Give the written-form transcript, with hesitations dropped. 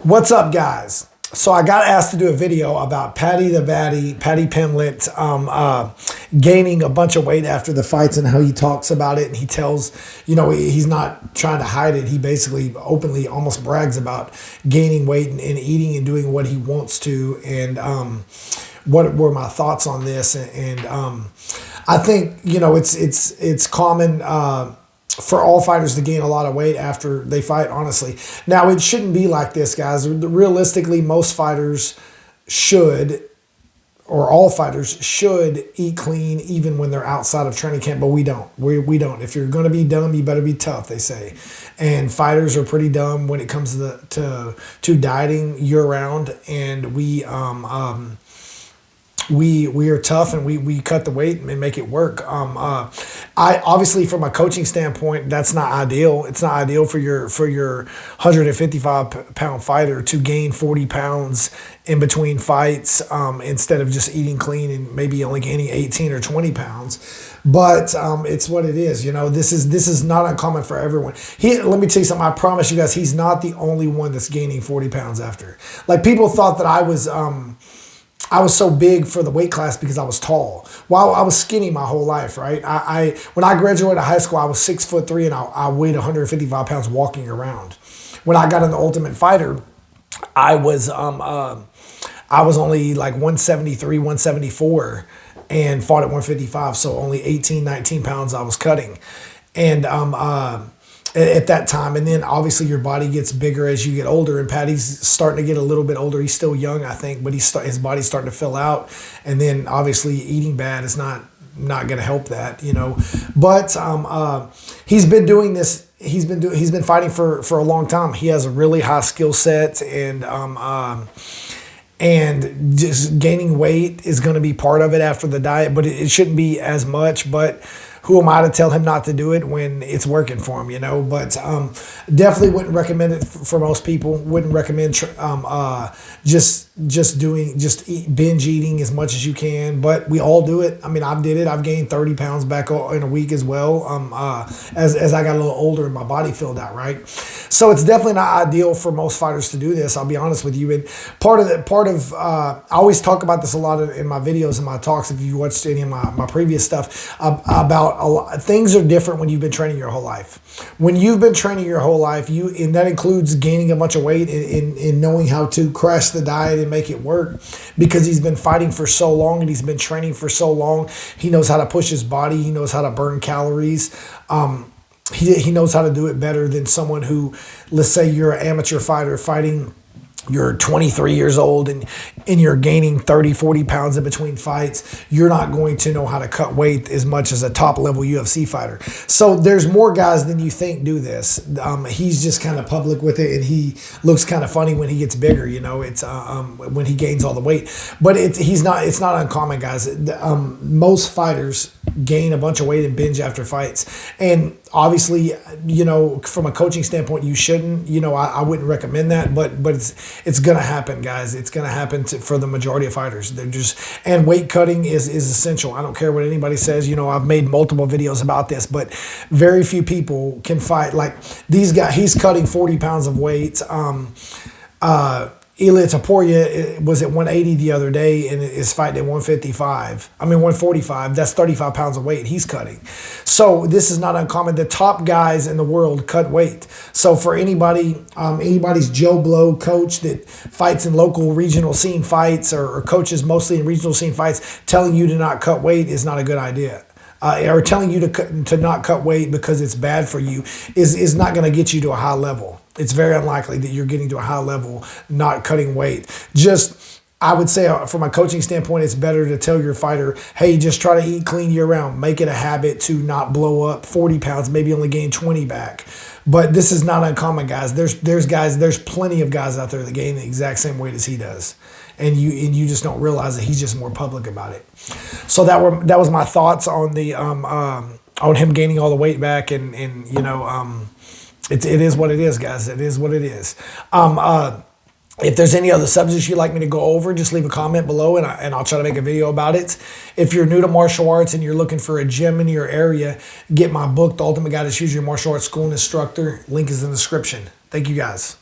What's up, guys? So I got asked to do a video about Paddy Pimblett, gaining a bunch of weight after the fights and how he talks about it. And he tells, he's not trying to hide it. He basically openly almost brags about gaining weight and eating and doing what he wants to. And what were my thoughts on this? And I think, it's common for all fighters to gain a lot of weight after they fight, honestly. Now, it shouldn't be like this, guys. Realistically, most fighters should, or all fighters should, eat clean even when they're outside of training camp, but we don't. We don't. If you're going to be dumb, you better be tough, they say. And fighters are pretty dumb when it comes to dieting year-round, and we are tough, and we cut the weight and make it work. I obviously, from a coaching standpoint, that's not ideal. It's not ideal for your 155-pound fighter to gain 40 pounds in between fights instead of just eating clean and maybe only gaining 18 or 20 pounds. But it's what it is. This is not uncommon for everyone. Let me tell you something. I promise you guys, he's not the only one that's gaining 40 pounds after. Like, people thought that I was so big for the weight class because I was tall. Well, I was skinny my whole life, right? When I graduated high school, I was 6'3", and I weighed 155 pounds walking around. When I got in the Ultimate Fighter, I was only like 173, 174, and fought at 155. So only 18, 19 pounds I was cutting, and at that time. And then obviously your body gets bigger as you get older, and Paddy's starting to get a little bit older. He's still young, I think, but his body's starting to fill out. And then obviously eating bad is not going to help that, But he's been doing this. He's been fighting for a long time. He has a really high skill set, and just gaining weight is going to be part of it after the diet, but it shouldn't be as much. But who am I to tell him not to do it when it's working for him, But definitely wouldn't recommend it for most people. Wouldn't recommend binge eating as much as you can. But we all do it. I mean, I did it. I've gained 30 pounds back in a week as well. As I got a little older and my body filled out, right? So it's definitely not ideal for most fighters to do this. I'll be honest with you. And I always talk about this a lot in my videos and my talks. If you watched any of my previous stuff about things are different when you've been training your whole life. When you've been training your whole life, and that includes gaining a bunch of weight and knowing how to crash the diet and make it work, because he's been fighting for so long and he's been training for so long. He knows how to push his body. He knows how to burn calories. He knows how to do it better than someone who, let's say you're an amateur fighter fighting, you're 23 years old and you're gaining 30, 40 pounds in between fights. You're not going to know how to cut weight as much as a top level UFC fighter. So there's more guys than you think do this. He's just kind of public with it, and he looks kind of funny when he gets bigger, It's when he gains all the weight. But it's not uncommon, guys. Most fighters gain a bunch of weight and binge after fights. And obviously, from a coaching standpoint, you shouldn't. I wouldn't recommend that, but it's going to happen, guys. It's going to happen for the majority of fighters. And weight cutting is essential. I don't care what anybody says. I've made multiple videos about this, but very few people can fight like these guys. He's cutting 40 pounds of weight. Ilia Topuria was at 180 the other day and is fighting at 145. That's 35 pounds of weight he's cutting. So this is not uncommon. The top guys in the world cut weight. So for anybody's Joe Blow coach that fights in local regional scene fights or coaches mostly in regional scene fights, telling you to not cut weight is not a good idea. Or telling you to not cut weight because it's bad for you is not going to get you to a high level. It's very unlikely that you're getting to a high level not cutting weight. I would say from a coaching standpoint, it's better to tell your fighter, hey, just try to eat clean year round. Make it a habit to not blow up 40 pounds, maybe only gain 20 back. But this is not uncommon, guys. There's plenty of guys out there that gain the exact same weight as he does. And you just don't realize that he's just more public about it. So that was my thoughts on the on him gaining all the weight back, and it is what it is, guys. It is what it is. If there's any other subjects you'd like me to go over, just leave a comment below, and I'll try to make a video about it. If you're new to martial arts and you're looking for a gym in your area, get my book, The Ultimate Guide to Choose Your Martial Arts School and Instructor. Link is in the description. Thank you, guys.